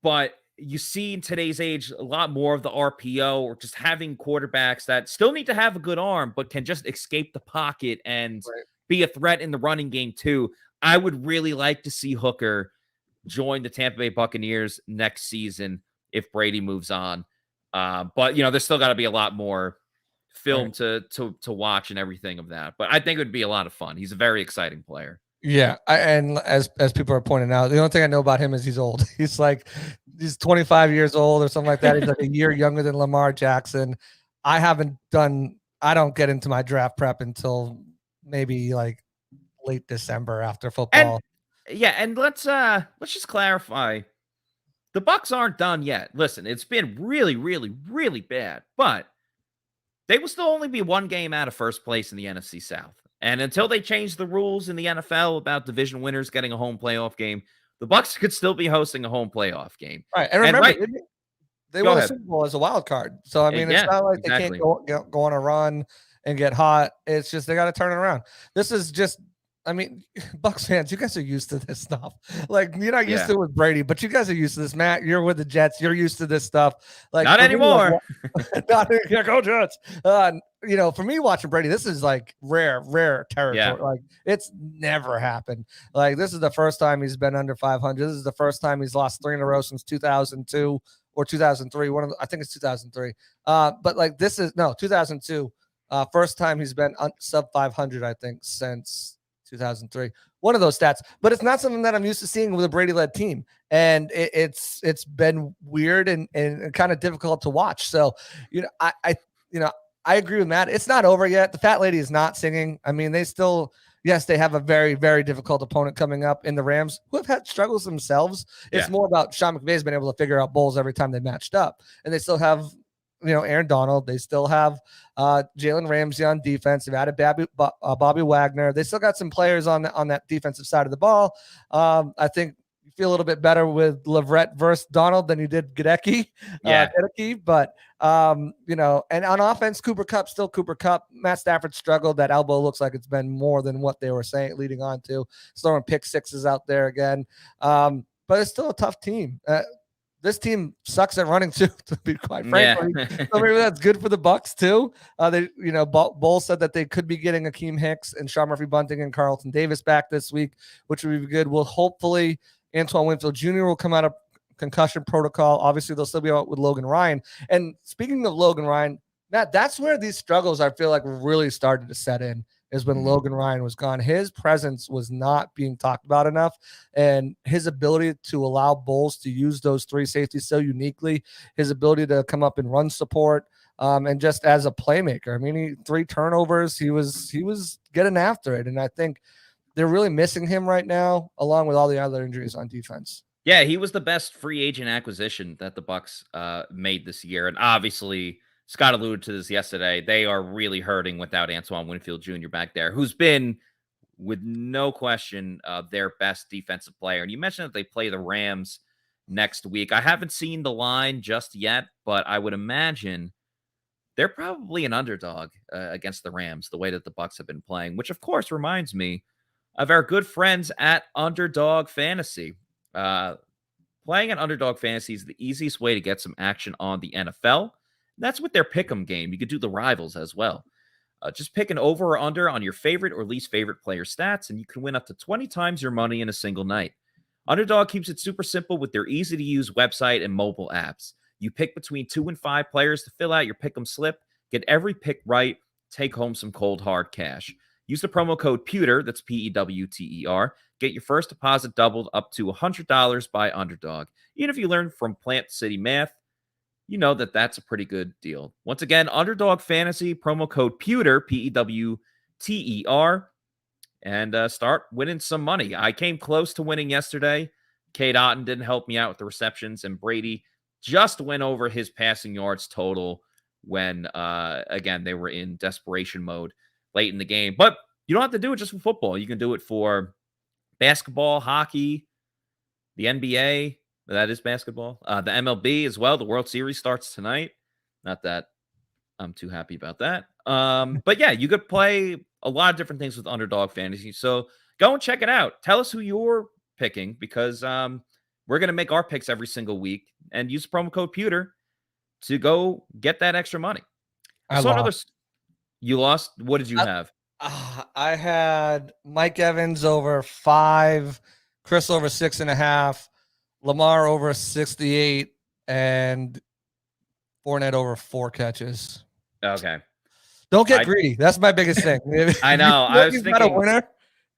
but you see in today's age a lot more of the RPO or just having quarterbacks that still need to have a good arm, but can just escape the pocket and be a threat in the running game too. I would really like to see Hooker join the Tampa Bay Buccaneers next season if Brady moves on. But there's still got to be a lot more film to watch and everything of that. But I think it would be a lot of fun. He's a very exciting player. Yeah, and as people are pointing out, the only thing I know about him is he's old. He's 25 years old or something like that. He's like a year younger than Lamar Jackson. I don't get into my draft prep until maybe like late December after football. And let's just clarify. The Bucs aren't done yet. Listen, it's been really, really, really bad, but they will still only be one game out of first place in the NFC South. And until they change the rules in the NFL about division winners getting a home playoff game, the Bucs could still be hosting a home playoff game. Right. And remember, they won the Super Bowl as a wild card. So, I mean, it's not like they can't go on a run and get hot. It's just they got to turn it around. This is just, Bucs fans, you guys are used to this stuff. Like, you're not used to it with Brady, but you guys are used to this. Matt, you're with the Jets. You're used to this stuff. Like, not anymore. Go Jets. For me watching Brady, this is like rare territory. Yeah. Like, it's never happened. Like, this is the first time he's been under 500. This is the first time he's lost 3 in a row since 2002 or 2003. I think it's 2003. But like, this is 2002. First time he's been sub 500, I think, since 2003. One of those stats, but it's not something that I'm used to seeing with a Brady-led team, and it's been weird and kind of difficult to watch. So, I agree with Matt. It's not over yet. The fat lady is not singing. I mean, they still, yes, they have a very, very difficult opponent coming up in the Rams, who have had struggles themselves. It's more about Sean McVay's been able to figure out Bowles every time they matched up, and they still have Aaron Donald. They still have Jalen Ramsey on defense. They've added Bobby Wagner. They still got some players on that defensive side of the ball. I think you feel a little bit better with Leverett versus Donald than you did Gadecki. But and on offense, Cooper Kupp, still Cooper Kupp. Matt Stafford struggled. That elbow looks like it's been more than what they were saying leading on to. Throwing pick sixes out there again. But it's still a tough team. This team sucks at running too, to be quite frank. So maybe that's good for the Bucs too. Bowles said that they could be getting Akeem Hicks and Sean Murphy-Bunting and Carlton Davis back this week, which would be good. Well, hopefully Antoine Winfield Jr. will come out of concussion protocol. Obviously, they'll still be out with Logan Ryan. And speaking of Logan Ryan, Matt, that's where these struggles I feel like really started to set in. Is when Logan Ryan was gone. His presence was not being talked about enough, and his ability to allow Bowles to use those 3 safeties so uniquely, his ability to come up and run support, and just as a playmaker. I mean, 3 turnovers, he was getting after it, and I think they're really missing him right now, along with all the other injuries on defense. Yeah, he was the best free agent acquisition that the Bucs made this year, and obviously Scott alluded to this yesterday. They are really hurting without Antoine Winfield Jr. back there, who's been, with no question, their best defensive player. And you mentioned that they play the Rams next week. I haven't seen the line just yet, but I would imagine they're probably an underdog against the Rams, the way that the Bucs have been playing, which, of course, reminds me of our good friends at Underdog Fantasy. Playing at Underdog Fantasy is the easiest way to get some action on the NFL. That's with their pick'em game. You could do the rivals as well. Just pick an over or under on your favorite or least favorite player stats, and you can win up to 20 times your money in a single night. Underdog keeps it super simple with their easy-to-use website and mobile apps. You pick between 2 and 5 players to fill out your pick'em slip, get every pick right, take home some cold hard cash. Use the promo code Pewter, that's Pewter, get your first deposit doubled up to $100 by Underdog. Even if you learn from Plant City Math, you know that that's a pretty good deal. Once again, Underdog Fantasy, promo code Pewter, Pewter, and start winning some money. I came close to winning yesterday. Kate Otten didn't help me out with the receptions, and Brady just went over his passing yards total when, again, they were in desperation mode late in the game. But you don't have to do it just for football. You can do it for basketball, hockey, the NBA. That is basketball. The MLB as well. The World Series starts tonight. Not that I'm too happy about that. But yeah, you could play a lot of different things with Underdog Fantasy. So go and check it out. Tell us who you're picking, because we're going to make our picks every single week, and use promo code Pewter to go get that extra money. You lost? What did you have? I had Mike Evans over 5, Chris over 6.5, Lamar over 68, and Fournette over 4 catches. Okay. Don't get greedy. That's my biggest thing. I know. I was thinking a winner.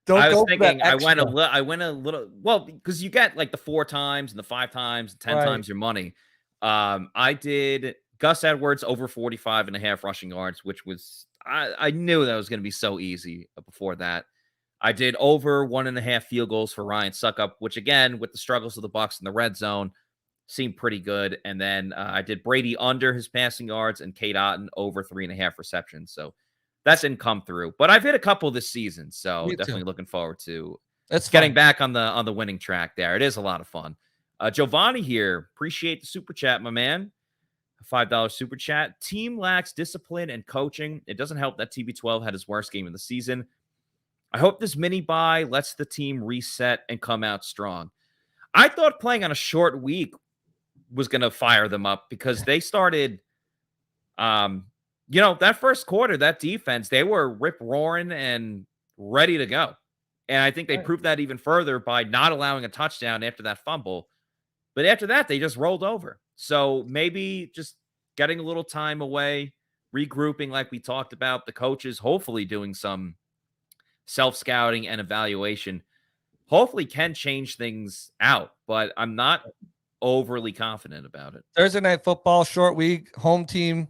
I went a little well, because you get like the 4 times and the 5 times, 10 times your money. I did Gus Edwards over 45.5 rushing yards, which was I knew that was going to be so easy before that. I did over 1.5 field goals for Ryan Suckup, which again, with the struggles of the Bucs in the red zone, seemed pretty good. And then I did Brady under his passing yards and Kate Otten over 3.5 receptions. So that didn't come through, but I've hit a couple this season. So definitely looking forward to getting back on the winning track there. It is a lot of fun. Giovanni here. Appreciate the super chat, my man. A $5 super chat. Team lacks discipline and coaching. It doesn't help that TB12 had his worst game of the season. I hope this mini bye lets the team reset and come out strong. I thought playing on a short week was going to fire them up, because they started, that first quarter, that defense, they were rip-roaring and ready to go. And I think they proved that even further by not allowing a touchdown after that fumble. But after that, they just rolled over. So maybe just getting a little time away, regrouping like we talked about, the coaches hopefully doing some self-scouting and evaluation, hopefully can change things out. But I'm not overly confident about it. Thursday night football, short week, home team.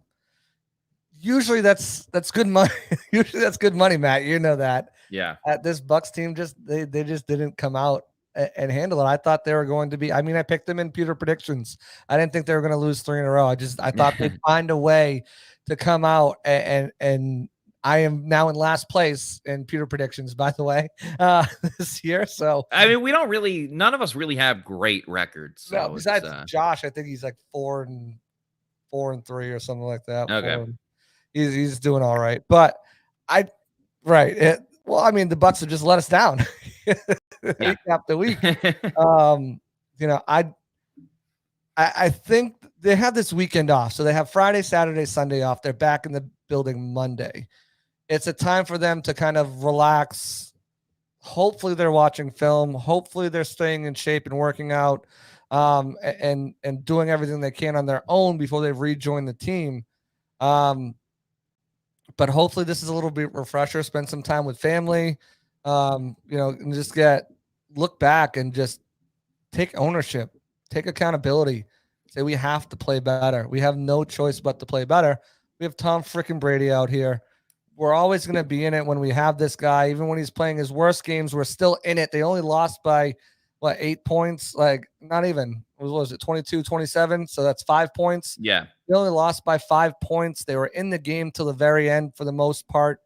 Usually that's good money. Usually that's good money, Matt. You know that. Yeah. At this Bucs team, they just didn't come out and handle it. I thought they were going to be. I mean, I picked them in Pewter predictions. I didn't think they were going to lose 3 in a row. I thought they'd find a way to come out, and I am now in last place in Pewter predictions, by the way, this year. So I mean, none of us really have great records. So no, besides Josh, I think he's like 4-3 or something like that. Okay. He's doing all right, but the Bucs have just let us down week after week. I think they have this weekend off, so they have Friday, Saturday, Sunday off. They're back in the building Monday. It's a time for them to kind of relax. Hopefully they're watching film. Hopefully they're staying in shape and working out, and doing everything they can on their own before they rejoin the team. But hopefully this is a little bit refresher, spend some time with family, and just look back and just take ownership, take accountability, say we have to play better. We have no choice but to play better. We have Tom freaking Brady out here. We're always going to be in it when we have this guy. Even when he's playing his worst games, we're still in it. They only lost by 8 points? Like, not even. What was it, 22-27? So that's 5 points. Yeah. They only lost by 5 points. They were in the game till the very end for the most part,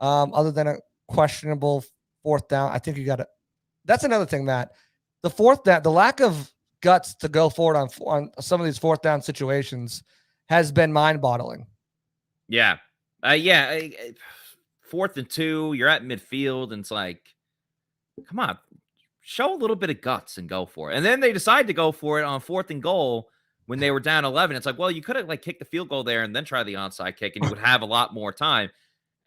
other than a questionable 4th down. I think you got to – that's another thing, Matt. The 4th down, the lack of guts to go forward on some of these 4th down situations has been mind-boggling. Yeah. 4th and 2, you're at midfield, and it's like, come on, show a little bit of guts and go for it. And then they decide to go for it on 4th and goal when they were down 11. It's like, well, you could have kicked the field goal there and then try the onside kick, and you would have a lot more time.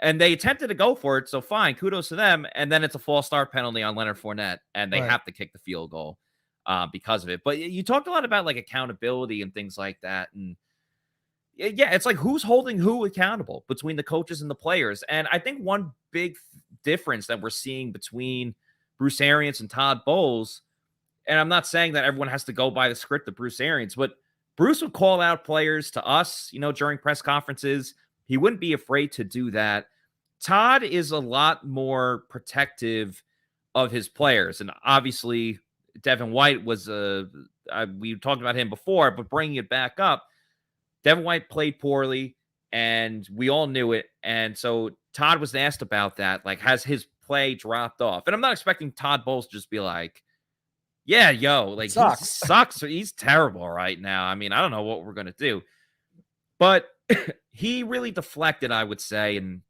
And they attempted to go for it, so fine, kudos to them. And then it's a false start penalty on Leonard Fournette, and they have to kick the field goal because of it. But you talked a lot about like accountability and things like that. And yeah, it's like who's holding who accountable between the coaches and the players. And I think one big difference that we're seeing between Bruce Arians and Todd Bowles, and I'm not saying that everyone has to go by the script of Bruce Arians, but Bruce would call out players to us, during press conferences. He wouldn't be afraid to do that. Todd is a lot more protective of his players. And obviously, Devin White was we talked about him before, but bringing it back up, Devin White played poorly, and we all knew it. And so Todd was asked about that. Like, has his play dropped off? And I'm not expecting Todd Bowles to just be like, yeah, like, he sucks. He's terrible right now. I mean, I don't know what we're going to do. But he really deflected, I would say, and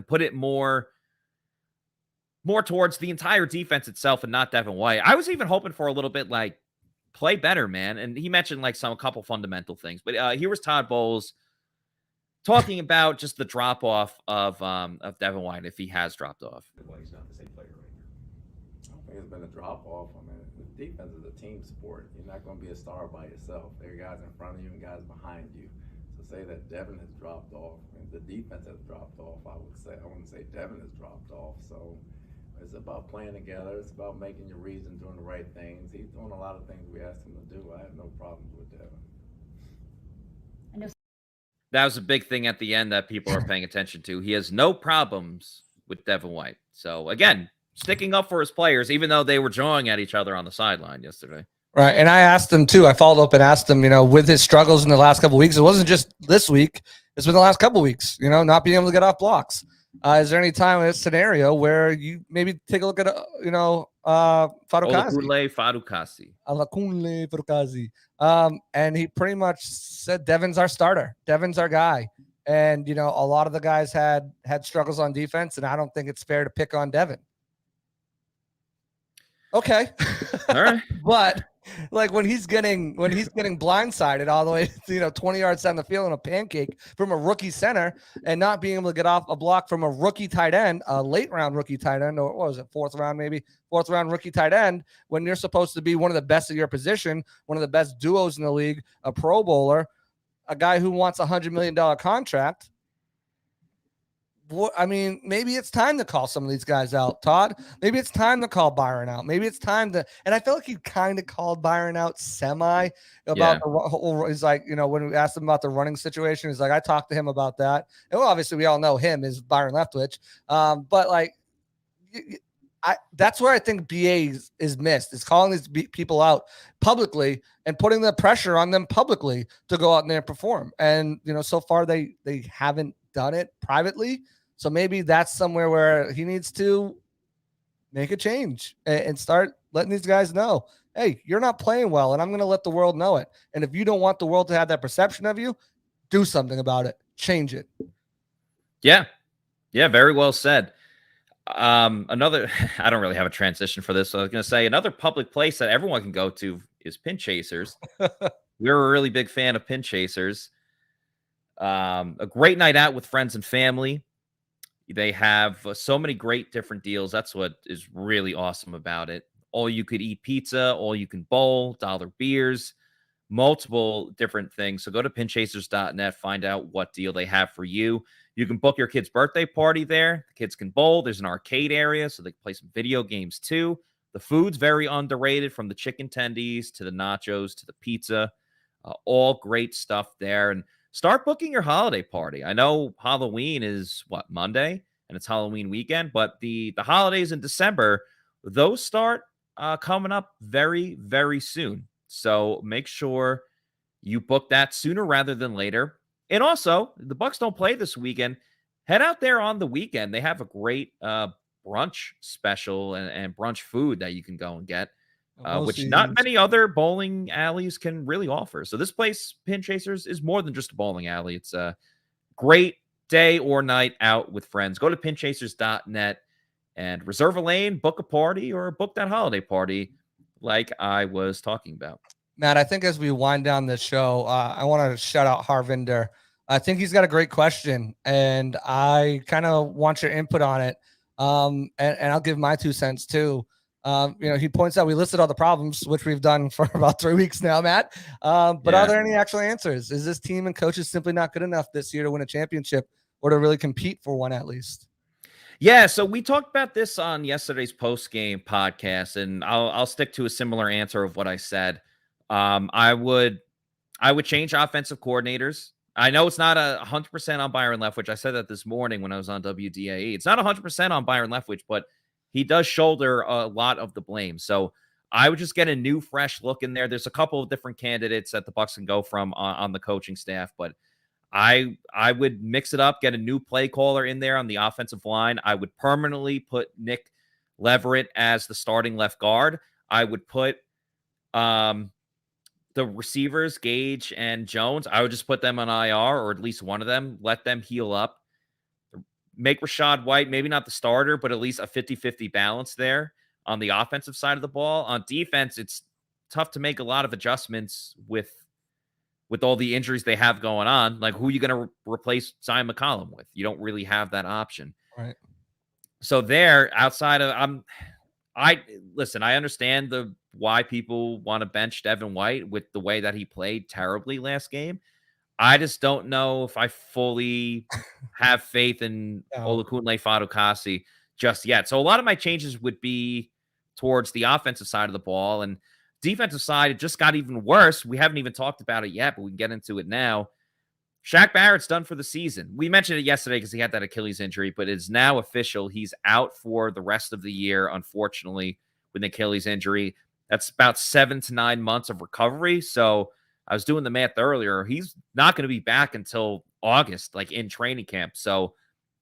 put it more towards the entire defense itself and not Devin White. I was even hoping for a little bit like, play better, man. And he mentioned like a couple fundamental things. But here was Todd Bowles talking about just the drop off of Devin White, if he has dropped off. Well, he's not the same player right now. I don't think it's been a drop off. I mean, the defense is a team sport. You're not going to be a star by yourself. There are guys in front of you and guys behind you. So say that Devin has dropped off, and the defense has dropped off, I wouldn't say Devin has dropped off. So it's about playing together. It's about making your reads and doing the right things. He's doing a lot of things we asked him to do. I have no problems with Devin. That was a big thing at the end that people are paying attention to. He has no problems with Devin White. So, again, sticking up for his players, even though they were jawing at each other on the sideline yesterday. Right. And I asked him, too. I followed up and asked him, with his struggles in the last couple of weeks. It wasn't just this week. It's been the last couple of weeks, not being able to get off blocks. Is there any time in this scenario where you maybe take a look at, Fatukasi. And he pretty much said Devin's our starter. Devin's our guy. And, a lot of the guys had struggles on defense, and I don't think it's fair to pick on Devin. Okay. All right. But like when he's getting blindsided all the way, 20 yards down the field in a pancake from a rookie center and not being able to get off a block from a rookie tight end, a late round rookie tight end, or what was it, fourth round rookie tight end, when you're supposed to be one of the best of your position, one of the best duos in the league, a Pro Bowler, a guy who wants $100 million contract. I mean, maybe it's time to call some of these guys out, Todd. Maybe it's time to call Byron out. Maybe it's time to, and I feel like he kind of called Byron out semi about the whole, he's like, when we asked him about the running situation, he's like, I talked to him about that. And well, obviously we all know him is Byron Leftwich. But like, that's where I think BA is missed, is calling these people out publicly and putting the pressure on them publicly to go out there and perform. And, so far they haven't done it privately. So maybe that's somewhere where he needs to make a change and start letting these guys know, hey, you're not playing well, and I'm going to let the world know it. And if you don't want the world to have that perception of you, do something about it. Change it. Yeah. Yeah, very well said. Another, I don't really have a transition for this. So I was going to say another public place that everyone can go to is Pin Chasers. We're a really big fan of Pin Chasers. A great night out with friends and family. They have so many great different deals. That's what is really awesome about it. All you could eat pizza, all you can bowl, dollar beers, multiple different things. So go to pinchasers.net, find out what deal they have for you. You can book your kid's birthday party there. The kids can bowl. There's an arcade area, so they can play some video games too. The food's very underrated, from the chicken tendies to the nachos to the pizza. All great stuff there. And start booking your holiday party. I know Halloween is Monday, and it's Halloween weekend, but the holidays in December, those start coming up very, very soon. So make sure you book that sooner rather than later. And also, the Bucs don't play this weekend. Head out there on the weekend. They have a great brunch special and brunch food that you can go and get. Which not many other bowling alleys can really offer. So this place, Pin Chasers, is more than just a bowling alley. It's a great day or night out with friends. Go to pinchasers.net and reserve a lane, book a party, or book that holiday party like I was talking about. Matt, I think as we wind down this show, I want to shout out Harvinder. I think he's got a great question, and I kind of want your input on it. And I'll give my 2 cents too. He points out we listed all the problems, which we've done for about 3 weeks now, Matt. But are there any actual answers? Is this team and coaches simply not good enough this year to win a championship or to really compete for one at least? Yeah, so we talked about this on yesterday's post-game podcast, and I'll stick to a similar answer of what I said. I would change offensive coordinators. I know it's not 100% on Byron Leftwich. I said that this morning when I was on WDAE. It's not 100% on Byron Leftwich, but he does shoulder a lot of the blame. So I would just get a new, fresh look in there. There's a couple of different candidates that the Bucs can go from on the coaching staff, but I would mix it up, get a new play caller in there on the offensive line. I would permanently put Nick Leverett as the starting left guard. I would put the receivers, Gage and Jones, I would just put them on IR, or at least one of them, let them heal up. Make Rashad White, maybe not the starter, but at least a 50-50 balance there on the offensive side of the ball. On defense, it's tough to make a lot of adjustments with all the injuries they have going on. Like, who are you going to replace Zion McCollum with? You don't really have that option. Right. So there, outside of I understand why people want to bench Devin White with the way that he played terribly last game. I just don't know if I fully have faith in Olukunle Fatukasi just yet. So a lot of my changes would be towards the offensive side of the ball, and defensive side, it just got even worse. We haven't even talked about it yet, but we can get into it now. Shaq Barrett's done for the season. We mentioned it yesterday because he had that Achilles injury, but it's now official. He's out for the rest of the year, unfortunately, with an Achilles injury. That's about 7 to 9 months of recovery. So I was doing the math earlier. He's not going to be back until August, like in training camp. So,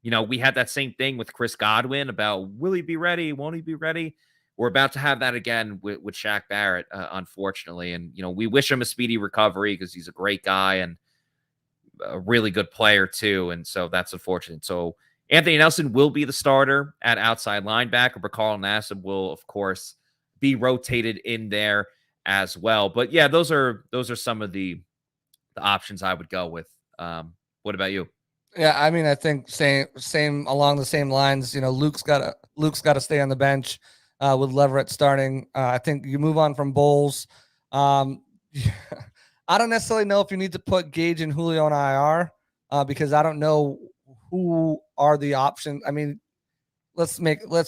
we had that same thing with Chris Godwin about, will he be ready? Won't he be ready? We're about to have that again with Shaq Barrett, unfortunately. And, we wish him a speedy recovery because he's a great guy and a really good player too. And so that's unfortunate. So Anthony Nelson will be the starter at outside linebacker, but Carl Nassib will, of course, be rotated in there as well. But yeah, those are some of the options I would go with. What about you? Yeah, I mean, I think same along the same lines. Luke's got to stay on the bench with Leverett starting. I think you move on from Bowles. I don't necessarily know if you need to put Gage and Julio on IR because I don't know who are the options. I mean, let's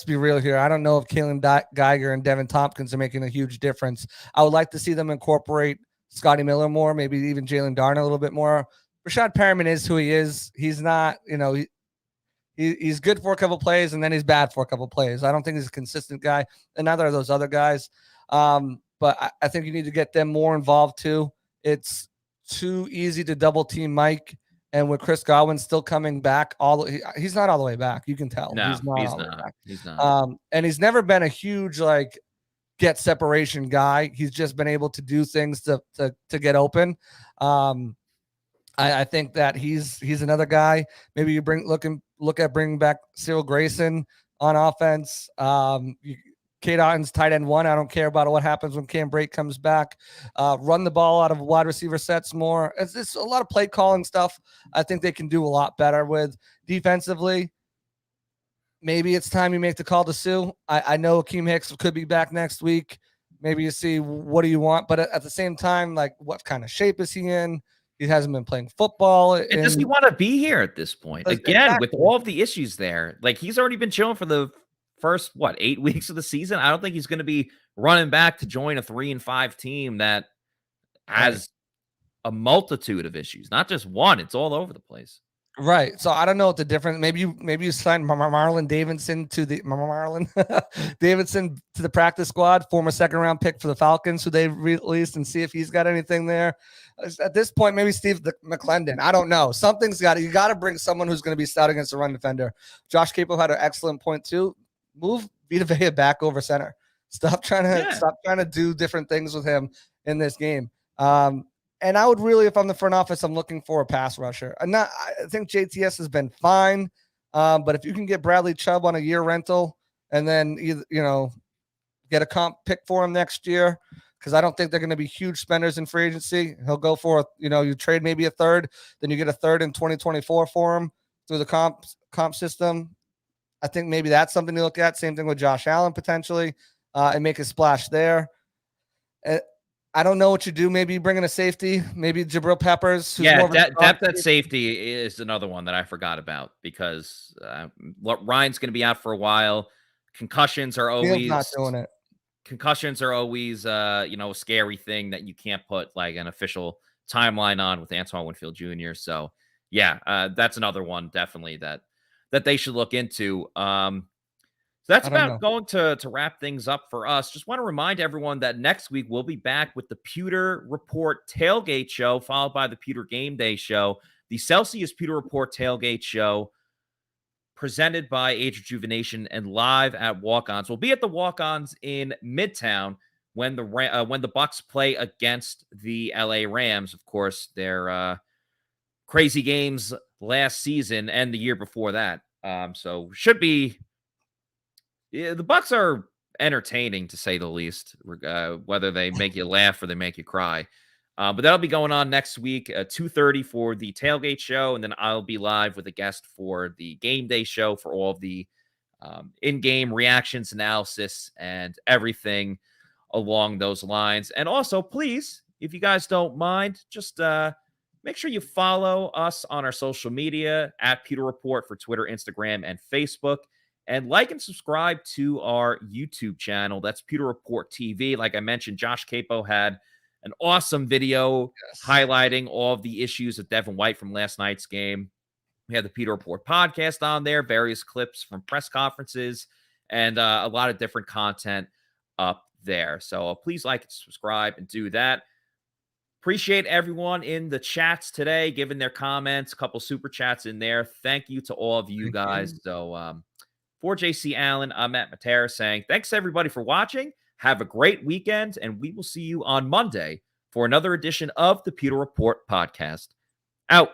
be real here. I don't know if Kalen Geiger and Devin Tompkins are making a huge difference. I would like to see them incorporate Scotty Miller more, maybe even Jalen Darn a little bit more. Rashad Perriman is who he is. He's not, he's good for a couple plays and then he's bad for a couple plays. I don't think he's a consistent guy, and neither are those other guys. But I think you need to get them more involved too. It's too easy to double team Mike, and with Chris Godwin still coming back, he's not all the way back. You can tell. No, he's not. He's not. And he's never been a huge get separation guy. He's just been able to do things to get open. I think that he's another guy. Maybe you look at bringing back Cyril Grayson on offense. Kate Otten's tight end 1. I don't care about what happens when Cam Brate comes back. Run the ball out of wide receiver sets more. It's just a lot of play calling stuff. I think they can do a lot better with defensively. Maybe it's time you make the call to Sue. I know Akeem Hicks could be back next week. Maybe you see, what do you want? But at the same time, what kind of shape is he in? He hasn't been playing football. And does he want to be here at this point? Again, with all of the issues there, he's already been chilling for the first 8 weeks of the season. I don't think he's going to be running back to join a 3-5 team that has a multitude of issues, not just one. It's all over the place. Right. So I don't know what the difference. Maybe you sign Marlon Davidson to the Davidson to the practice squad, former 2nd-round pick for the Falcons, who they released, and see if he's got anything there. At this point, maybe Steve McClendon. I don't know. You got to bring someone who's going to be stout against the run defender. Josh Capo had an excellent point too. Move Vita back over center. Stop trying to do different things with him in this game. And I would really, if I'm the front office, I'm looking for a pass rusher. I think JTS has been fine, but if you can get Bradley Chubb on a year rental and then get a comp pick for him next year, because I don't think they're going to be huge spenders in free agency. He'll go for, you trade maybe a third, then you get a third in 2024 for him through the comp system. I think maybe that's something to look at. Same thing with Josh Allen potentially, and make a splash there. I don't know what you do. Maybe bring in a safety, maybe Jabril Peppers. Depth at safety is another one that I forgot about because Ryan's going to be out for a while. Concussions are always not doing it. Concussions are always, a scary thing that you can't put like an official timeline on with Antoine Winfield Jr. So yeah, that's another one definitely that they should look into. So that's about going to wrap things up for us. Just want to remind everyone that next week we'll be back with the Pewter Report Tailgate Show, followed by the Pewter Game Day Show. The Celsius Pewter Report Tailgate Show, presented by Age Rejuvenation and live at Walk-Ons. We'll be at the Walk-Ons in Midtown when the Bucs play against the LA Rams. Of course, their crazy games last season and the year before that. So should be. Yeah, the Bucs are entertaining to say the least, whether they make you laugh or they make you cry. But that'll be going on next week, 2:30 for the tailgate show, and then I'll be live with a guest for the game day show for all of the in-game reactions, analysis, and everything along those lines. And also, please, if you guys don't mind, just make sure you follow us on our social media at Pewter Report for Twitter, Instagram, and Facebook. And like and subscribe to our YouTube channel. That's Pewter Report TV. Like I mentioned, Josh Capo had an awesome video highlighting all of the issues of Devin White from last night's game. We had the Pewter Report podcast on there, various clips from press conferences, and a lot of different content up there. So please like and subscribe and do that. Appreciate everyone in the chats today, giving their comments, a couple super chats in there. Thank you to all of you guys. So for JC Allen, I'm Matt Matera saying thanks everybody for watching. Have a great weekend, and we will see you on Monday for another edition of the Pewter Report podcast. Out.